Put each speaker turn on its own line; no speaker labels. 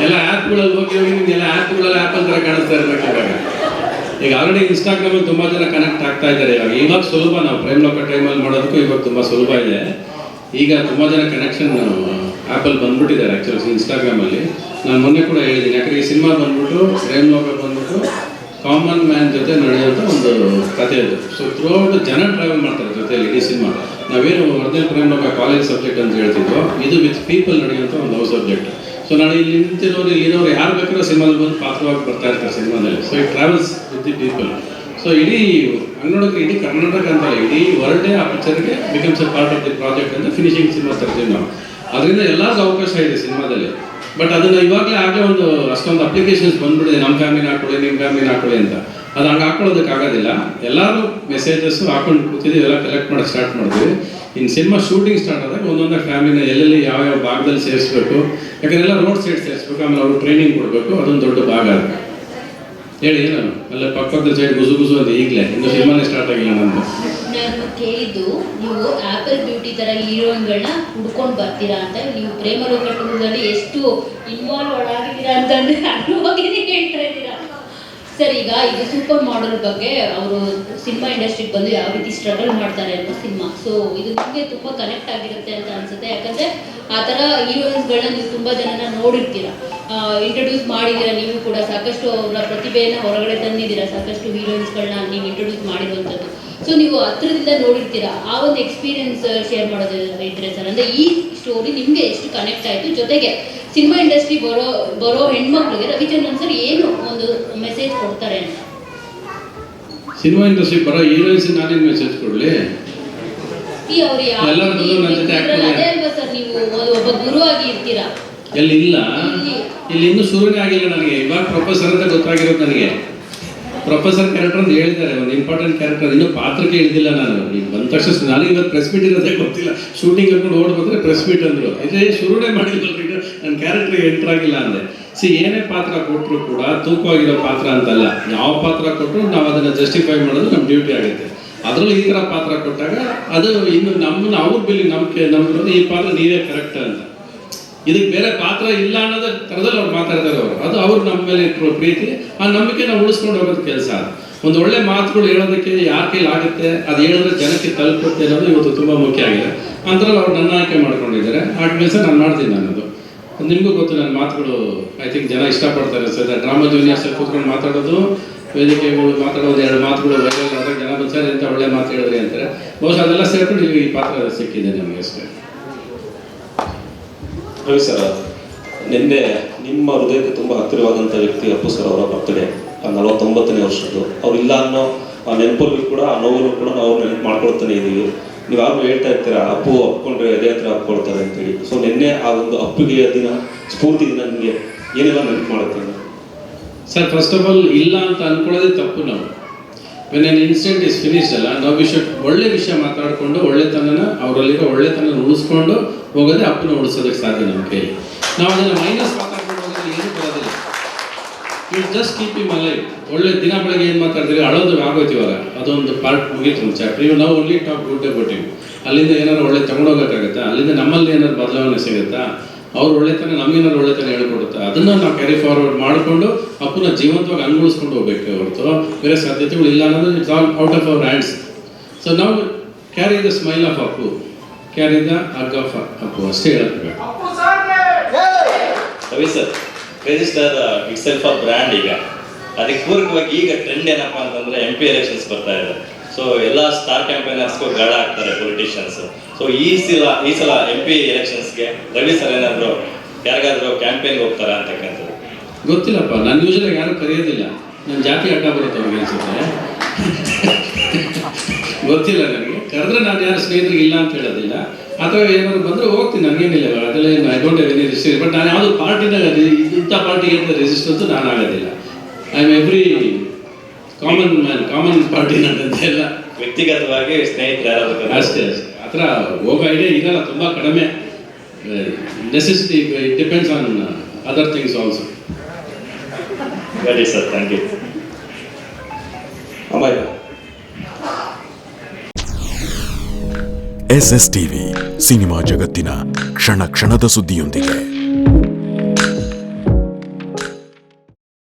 ಎಲ್ಲ ಆ್ಯಪ್ಗಳಲ್ಲಿ ಹೋಗಿ ನಿಮಗೆಲ್ಲ ಆ್ಯಪ್ಗಳಲ್ಲಿ ಆ್ಯಪಲ್ ಥರ ಕಾಣಿಸ್ತಾ ಇರ್ಬೇಕು ಇವಾಗ. ಈಗ ಆಲ್ರೆಡಿ ಇನ್ಸ್ಟಾಗ್ರಾಮಲ್ಲಿ ತುಂಬ ಜನ ಕನೆಕ್ಟ್ ಆಗ್ತಾ ಇದ್ದಾರೆ. ಇವಾಗ ಸುಲಭ, ನಾವು ಪ್ರೇಮ್ ಲೋಕ ಟೈಮಲ್ಲಿ ಮಾಡೋದಕ್ಕೂ ಇವಾಗ ತುಂಬ ಸುಲಭ ಇದೆ. ಈಗ ತುಂಬ ಜನ ಕನೆಕ್ಷನ್ ಆ್ಯಪಲ್ಲಿ ಬಂದ್ಬಿಟ್ಟಿದ್ದಾರೆ ಆ್ಯಕ್ಚುಲಿ ಇನ್ಸ್ಟಾಗ್ರಾಮಲ್ಲಿ. ನಾನು ಮೊನ್ನೆ ಕೂಡ ಹೇಳಿದ್ದೀನಿ, ಯಾಕಂದರೆ ಈ ಸಿನಿಮಾ ಬಂದ್ಬಿಟ್ಟು ಪ್ರೇಮ್ ಲೋಕ ಬಂದ್ಬಿಟ್ಟು ಕಾಮನ್ ಮ್ಯಾನ್ ಜೊತೆ ನಡೆಯುವಂಥ ಒಂದು ಕಥೆ ಅದು. ಸೊ ಥ್ರೂಔಟ್ ಜನ ಟ್ರಾವೆಲ್ ಮಾಡ್ತಾರೆ ಜೊತೆಯಲ್ಲಿ ಇಡೀ ಸಿನಿಮಾ. ನಾವೇನು ಒರಿಜಿನಲ್ ಪ್ರೇಮ್ ಲೋಕ ಕಾಲೇಜ್ ಸಬ್ಜೆಕ್ಟ್ ಅಂತ ಹೇಳ್ತಿದ್ವೋ, ಇದು ವಿತ್ ಪೀಪಲ್ ನಡೆಯುವಂಥ ಒಂದು ಲವ್ ಸಬ್ಜೆಕ್ಟ್. ಸೊ ನಾಳೆ ಇಲ್ಲಿ ನಿಂತಿರೋರು ಇಲ್ಲಿರೋರು ಯಾರು ಬೇಕಾದ್ರೂ ಸಿನಿಮಾದಲ್ಲಿ ಬಂದು ಪಾತ್ರವಾಗಿ ಬರ್ತಾ ಇರ್ತಾರೆ ಸಿನಿಮಾದಲ್ಲಿ. So it travels with the people. So ಇಡೀ ಹಂಗೆ ನೋಡೋಕೆ ಇಡೀ ಕರ್ನಾಟಕ ಅಂತಲ್ಲ, ಇಡೀ ವರ್ಲ್ಡೇ ಆ ಪಿಕ್ಚರ್ಗೆ becomes a part of the project ಅಂತ ಫಿನಿಶಿಂಗ್ ಸಿನಿಮಾ ತರ್ತೀವಿ ನಾವು. ಅದರಿಂದ ಎಲ್ಲರಿಗೂ ಅವಕಾಶ ಇದೆ ಸಿನಿಮಾದಲ್ಲಿ. ಬಟ್ ಅದನ್ನು ಇವಾಗಲೇ ಆಗಲೇ ಒಂದು ಅಷ್ಟೊಂದು ಅಪ್ಲಿಕೇಶನ್ಸ್ ಬಂದ್ಬಿಟ್ಟಿದೆ, ನಮ್ಮ ಫ್ಯಾಮಿಲಿನ ಹಾಕೊಳ್ಳಿ, ನಿಮ್ಮ ಫ್ಯಾಮಿಲಿನ ಹಾಕೊಳ್ಳಿ ಅಂತ. ಅದು ಹಂಗೆ ಹಾಕೊಳ್ಳೋದಕ್ಕಾಗೋದಿಲ್ಲ. ಎಲ್ಲರೂ ಮೆಸೇಜಸ್ಸು ಹಾಕೊಂಡು ಕೂತಿದ್ದೀವಿ, ಎಲ್ಲ ಕಲೆಕ್ಟ್ ಮಾಡೋಕ್ಕೆ ಸ್ಟಾರ್ಟ್ ಮಾಡ್ತೀವಿ. ಇನ್ನು ಸಿನಿಮಾ ಶೂಟಿಂಗ್ ಸ್ಟಾರ್ಟ್ ಆದಾಗ ಒಂದೊಂದು ಫ್ಯಾಮಿಲಿನ ಎಲ್ಲೆಲ್ಲಿ ಯಾವ್ಯಾವ ಭಾಗದಲ್ಲಿ ಸೇರಿಸ್ಬೇಕು, ಯಾಕಂದ್ರೆ ಎಲ್ಲ ರೋಡ್ ಸೈಡ್ ಸೇರಿಸ್ಬೇಕು, ಆಮೇಲೆ ಅವರು ಟ್ರೈನಿಂಗ್ ಕೊಡಬೇಕು, ಅದೊಂದು ದೊಡ್ಡ ಭಾಗ ಅದು. ಹೇಳಿ ಏನು ಅಲ್ಲ ಪಕ್ಕದ ಸೈಡ್ ಗುಸು ಗುಸು ಅಂತ ಈಗಲೇ ಇನ್ನು ಸಿನಿಮಾನೇ ಸ್ಟಾರ್ಟ್ ಆಗಿಲ್ಲ ನಮ್ಮದು.
ನಾನು ಕೇಳಿದ್ದು, ನೀವು ಆಪಲ್ ಬ್ಯೂಟಿ ಥರ ಹೀರೋಯಿನ್ಗಳನ್ನ ಹುಡ್ಕೊಂಡು ಬರ್ತೀರಾ ಅಂತ. ನೀವು ಪ್ರೇಮ ಲೋಕ ಟೂರಲ್ಲಿ ಎಷ್ಟು ಇನ್ವಾಲ್ವ್ ಆಗಿದ್ದೀರಾ ಅಂತಂದ್ರೆ ಅನುಭವನೇ ಹೇಳ್ತಾ ಇದ್ದೀರಾ ಸರ್. ಈಗ ಇದು ಸೂಪರ್ ಮಾಡೆಲ್ ಬಗ್ಗೆ ಅವರು ಸಿನಿಮಾ ಇಂಡಸ್ಟ್ರಿಗೆ ಬಂದು ಯಾವ ರೀತಿ ಸ್ಟ್ರಗಲ್ ಮಾಡ್ತಾರೆ ಅನ್ನೋ ಸಿನಿಮಾ. ಸೊ ಇದು ನಿಮಗೆ ತುಂಬ ಕನೆಕ್ಟ್ ಆಗಿರುತ್ತೆ ಅಂತ ಅನ್ಸುತ್ತೆ. ಯಾಕಂದರೆ ಆ ಥರ ಹೀರೋಯಿನ್ಸ್ಗಳನ್ನ ನೀವು ತುಂಬ ಜನನ ನೋಡಿರ್ತೀರ, ಇಂಟ್ರೊಡ್ಯೂಸ್ ಮಾಡಿದ್ದೀರಾ. ನೀವು ಕೂಡ ಸಾಕಷ್ಟು ಅವರ ಪ್ರತಿಭೆಯನ್ನು ಹೊರಗಡೆ ತಂದಿದ್ದೀರಾ, ಸಾಕಷ್ಟು ಹೀರೋಯಿನ್ಸ್ಗಳನ್ನ ನೀವು ಇಂಟ್ರೊಡ್ಯೂಸ್ ಮಾಡಿರುವಂಥದ್ದು. ಸೊ ನೀವು ಹತ್ರದಿಂದ ನೋಡಿರ್ತೀರಾ. ಆ ಒಂದು ಎಕ್ಸ್ಪೀರಿಯನ್ಸ್ ಶೇರ್ ಮಾಡೋದು ಇದ್ರೆ ಸರ್, ಅಂದರೆ ಈ ಸ್ಟೋರಿ ನಿಮಗೆ ಎಷ್ಟು ಕನೆಕ್ಟ್ ಆಯಿತು, ಜೊತೆಗೆ ಸಿನಿಮಾ ಇಂಡಸ್ಟ್ರಿ ಬರೋ ಹೆಣ್ಮಕ್ಳಿಗೆ ರವಿಚಂದ್ರನ್ ಸರ್ ಏನು ಒಂದು ಮೆಸೇಜ್ ಕೊಡ್ತಾರೆ ಅಂತ.
ಸಿನಿಮಾ ಇಂಡಸ್ಟ್ರಿ ಬರೋ ಹೀರೋಯಿನ್ಸ್ ನಾನೇನು ಮೆಸೇಜ್ ಕೊಡಲಿ?
ಅದೇ ಅಲ್ವಾ ಸರ್, ನೀವು ಒಬ್ಬ ಗುರು ಆಗಿ ಇರ್ತೀರಾ.
ಎಲ್ಲಿ ಇಲ್ಲ, ಇಲ್ಲಿ ಇನ್ನೂ ಶುರುನೇ ಆಗಿಲ್ಲ ನನಗೆ. ಇವಾಗ ಪ್ರೊಫೆಸರ್ ಅಂತ ಗೊತ್ತಾಗಿರೋದು ನನಗೆ. ಪ್ರೊಫೆಸರ್ ಕ್ಯಾರೆಕ್ಟರ್ ಅಂತ ಹೇಳಿದ್ದಾರೆ, ಒಂದು ಇಂಪಾರ್ಟೆಂಟ್ ಕ್ಯಾರೆಕ್ಟರ್. ಇನ್ನೂ ಪಾತ್ರಕ್ಕೆ ಹಿಡಿದಿಲ್ಲ ನಾನು. ಈಗ ಬಂದ ತಕ್ಷಣ ನಾನು ಇವತ್ತು ಪ್ರೆಸ್ ಮೀಟ್ ಇರೋದೇ ಗೊತ್ತಿಲ್ಲ. ಶೂಟಿಂಗ್ ಹಾಕೊಂಡು ಓಡ್ ಬಂದರೆ ಪ್ರೆಸ್ ಮೀಟ್ ಅಂದರು. ಇದೇ ಶುರುನೇ ಮಾಡಿಲ್ಲ, ನನ್ನ ಕ್ಯಾರೆಕ್ಟರ್ಗೆ ಎಂಟರ್ ಆಗಿಲ್ಲ ಅಂದೆ. ಏನೇ ಪಾತ್ರ ಕೊಟ್ಟರು ಕೂಡ ತೂಕವಾಗಿರೋ ಪಾತ್ರ ಅಂತಲ್ಲ, ಯಾವ ಪಾತ್ರ ಕೊಟ್ಟರು ನಾವು ಅದನ್ನು ಜಸ್ಟಿಫೈ ಮಾಡೋದು ನಮ್ಮ ಡ್ಯೂಟಿ ಆಗುತ್ತೆ. ಅದರಲ್ಲೂ ಈ ಥರ ಪಾತ್ರ ಕೊಟ್ಟಾಗ ಅದು ಇನ್ನು ನಮ್ಮನ್ನು ಅವ್ರ ಬೆಲ್ಲಿ ನಮ್ಗಿರೋದು ಈ ಪಾತ್ರ ನೀವೇ ಕರೆಕ್ಟ್ ಅಂತ. ಇದಕ್ಕೆ ಬೇರೆ ಪಾತ್ರ ಇಲ್ಲ ಅನ್ನೋದ್ರ ಥರದಲ್ಲಿ ಅವ್ರು ಮಾತಾಡ್ತಾರೆ ಅವರು. ಅದು ಅವ್ರು ನಮ್ಮ ಮೇಲೆ ಇಟ್ಟಿರೋ ಪ್ರೀತಿ, ಆ ನಂಬಿಕೆ ನಾವು ಉಳಿಸ್ಕೊಂಡು ಹೋಗೋದು ಕೆಲಸ. ಒಂದು ಒಳ್ಳೆ ಮಾತುಗಳು ಹೇಳೋದಕ್ಕೆ ಯಾರ ಕೈಲಿ ಆಗುತ್ತೆ, ಅದು ಹೇಳಿದ್ರೆ ಜನಕ್ಕೆ ತಲುಪುತ್ತೆ ಅನ್ನೋದು ಇವತ್ತು ತುಂಬ ಮುಖ್ಯ ಆಗಿದೆ. ಅಂಥರಲ್ಲಿ ಅವ್ರು ನನ್ನ ಆಯ್ಕೆ ಮಾಡ್ಕೊಂಡಿದ್ದಾರೆ. ಆ ಕೆಲಸ ನಾನು ಮಾಡ್ತೀನಿ. ನನ್ನದು ನಿಮಗೂ ಗೊತ್ತು, ನನ್ನ ಮಾತುಗಳು ಐ ಥಿಂಕ್ ಜನ ಇಷ್ಟಪಡ್ತಾರೆ. ಸರ್ ಡ್ರಾಮಾ ಜೂನಿಯರ್ಸಲ್ಲಿ ಕೂತ್ಕೊಂಡು ಮಾತಾಡೋದು, ವೇದಿಕೆಗಳು ಮಾತಾಡೋದು, ಎರಡು ಮಾತುಗಳು ವೈರಲ್ ಆದಾಗ ಜನ ಬಂದು ಇಂಥ ಒಳ್ಳೆ ಮಾತು ಹೇಳಿದ್ರಿ ಅಂತಾರೆ. ಬಹುಶಃ ಅದೆಲ್ಲ ಸೇರ್ಕೊಂಡು ಈ ಪಾತ್ರ ಸಿಕ್ಕಿದೆ ನಮಗೆ ಅಷ್ಟೇ.
ರವಿ ಸರ್, ನಿನ್ನೆ ನಿಮ್ಮ ಹೃದಯಕ್ಕೆ ತುಂಬ ಹತ್ತಿರವಾದಂಥ ವ್ಯಕ್ತಿ ಅಪ್ಪು ಸರ್ ಅವರ ಬರ್ತ್ಡೇ, 49ನೇ ವರ್ಷದ್ದು. ಅವ್ರು ಇಲ್ಲ ಅನ್ನೋ ಆ ನೆನಪಲ್ಲೂ ಕೂಡ, ಆ ನೋವಲ್ಲೂ ಕೂಡ ನಾವು ನೆನಪು ಮಾಡ್ಕೊಳ್ತಾನೆ ಇದ್ದೀವಿ. ನೀವಾಗಲೂ ಹೇಳ್ತಾ ಇರ್ತೀರ ಅಪ್ಪು ಅಪ್ಕೊಂಡ್ರೆ ಎದೆ ಹತ್ರ ಅಪ್ಕೊಳ್ತಾರೆ ಅಂತೇಳಿ. ಸೊ ನಿನ್ನೆ ಆ ಒಂದು ಅಪ್ಪಿಗೆಯ ದಿನ, ಸ್ಫೂರ್ತಿ ದಿನ ನಿಮಗೆ ಏನೆಲ್ಲ ನೆನಪು ಮಾಡುತ್ತೆ
ಸರ್? ಫಸ್ಟ್ ಆಫ್ ಆಲ್ ಇಲ್ಲ ಅಂತ ಅಂದ್ಕೊಳ್ಳೋದೇ ತಪ್ಪು. ನಾವು when N incident is finished ಅಲ್ಲ, ನಾವು ಒಳ್ಳೆ ವಿಷಯ ಮಾತಾಡಿಕೊಂಡು ಒಳ್ಳೆತನನ ಅವರಲ್ಲಿರೋ ಒಳ್ಳೆತನ ಉಳಿಸ್ಕೊಂಡು ಹೋಗೋದೇ ಅಪ್ಪನ ಉಳಿಸೋದಕ್ಕೆ ಸಾಧ್ಯ ನಮ್ಮ ಕೈಲಿ. ನಾವು ಅದನ್ನು ಮೈನಸ್ ಮಾತಾಡ್ಕೊಂಡು ಹೋಗೋದ್ರಲ್ಲಿ ಏನೂ ಬರೋದಿಲ್ಲ. It just keep him alive. ಒಳ್ಳೆ ದಿನ ಬೆಳಗ್ಗೆ ಏನು ಮಾತಾಡ್ತೀವಿ, ಅಳೋದು ಆಗೋಯ್ತಿವಾಗ, ಅದೊಂದು ಪಾರ್ಟ್ ಮುಗೀತು ಒಂದು ಚಾಪ್ಟರ್. ಇವು ನಾವು ಓನ್ಲಿ ಟಾಕ್ ಗುಡ್ ಅಬೌಟ್ ಇಮ್. ಅಲ್ಲಿಂದ ಏನಾದ್ರು ಒಳ್ಳೆ ತಗೊಂಡೋಗೋಕ್ಕಾಗತ್ತಾ? ಅಲ್ಲಿಂದ ನಮ್ಮಲ್ಲಿ ಏನಾದ್ರು ಬದಲಾವಣೆ ಸಿಗುತ್ತಾ? ಅವ್ರು ಒಳ್ಳೆತನ ನಮಗೇನಾದ್ರು ಒಳ್ಳೆತನ ಹೇಳ್ಕೊಡುತ್ತಾ? ಅದನ್ನು ನಾವು ಕ್ಯಾರಿ ಫಾರ್ವರ್ಡ್ ಮಾಡಿಕೊಂಡು ಅಪ್ಪನ ಜೀವಂತವಾಗಿ ಅನುಭವಿಸ್ಕೊಂಡು ಹೋಗ್ಬೇಕು ಹೊರತು ಬೇರೆ ಸಾಧ್ಯತೆಗಳು ಇಲ್ಲ ಅನ್ನೋದು it's all out of our hands. So ನಾವು carry the smile of Appu, carry the hug of Appu, ಅಷ್ಟೇ ಹೇಳಬೇಕು.
Ravi sir, crazy star itself a brand. ಈಗ ಅದಕ್ಕೆ ಪೂರಕವಾಗಿ ಈಗ ಟ್ರೆಂಡ್ ಏನಪ್ಪ ಅಂತಂದ್ರೆ MP ಎಲೆಕ್ಷನ್ಸ್ ಬರ್ತಾ ಇದೆ. ಸೊ ಎಲ್ಲ ಸ್ಟಾರ್ ಕ್ಯಾಂಪೇನರ್ಸ್ಗೂ ಗಾಳ ಆಗ್ತಾರೆ ಪೊಲಿಟಿಷಿಯನ್ಸ್. ಸೊ ಈ ಸಲ MP ಎಲೆಕ್ಷನ್ಸ್ಗೆ ರವಿ ಸರ್ ಏನಾದ್ರು ಯಾರಿಗಾದ್ರೂ ಕ್ಯಾಂಪೇನ್ಗೆ ಹೋಗ್ತಾರಾ ಅಂತಕ್ಕಂಥದ್ದು?
ಗೊತ್ತಿಲ್ಲಪ್ಪ, ನಾನು ಯೂಶಲಾಗಿ ಯಾರು ಕರೆಯೋದಿಲ್ಲ. ನನ್ನ ಜಾತಿ ಅಡ್ಡ ಬರುತ್ತೆ ಅವ್ರಿಗೆ ಅನ್ಸುತ್ತೆ. ಗೊತ್ತಿಲ್ಲ ನನಗೆ. ಕರೆದ್ರೆ ನಾನು ಯಾರು ಸ್ನೇಹಿತರಿಗೆ ಇಲ್ಲ ಅಂತ ಹೇಳೋದಿಲ್ಲ. ಅಥವಾ ಏನಾದ್ರು ಬಂದರೆ ಹೋಗ್ತೀನಿ, ನನಗೇನಿಲ್ಲ. ಅದೆಲ್ಲ ಏನು I don't have any restriction. But ನಾನು ಯಾವುದು ಪಾರ್ಟಿನ ಇಂಥ ಪಾರ್ಟಿಗೆ ಅಂತ ರೆಸಿಸ್ಟೆನ್ಸು ನಾನು ಆಗೋದಿಲ್ಲ. I am every common man, common party ನಂತೆಲ್ಲ.
ವ್ಯಕ್ತಿಗತವಾಗಿ ಸ್ನೇಹಿತರು ಯಾರಾದ್ರು
ಅಷ್ಟೇ ಆ ಥರ ಹೋಗೋ ಐಡಿಯಾ ಇರಲ್ಲ, ತುಂಬ ಕಡಿಮೆ. Necessity it depends on other things also.
Very sir, thank you.
ಅಮ್ಮಾಯ
SSTV ಸಿನಿಮಾ ಜಗತ್ತಿನ ಕ್ಷಣ ಕ್ಷಣದ ಸುದ್ದಿಯೊಂದಿಗೆ.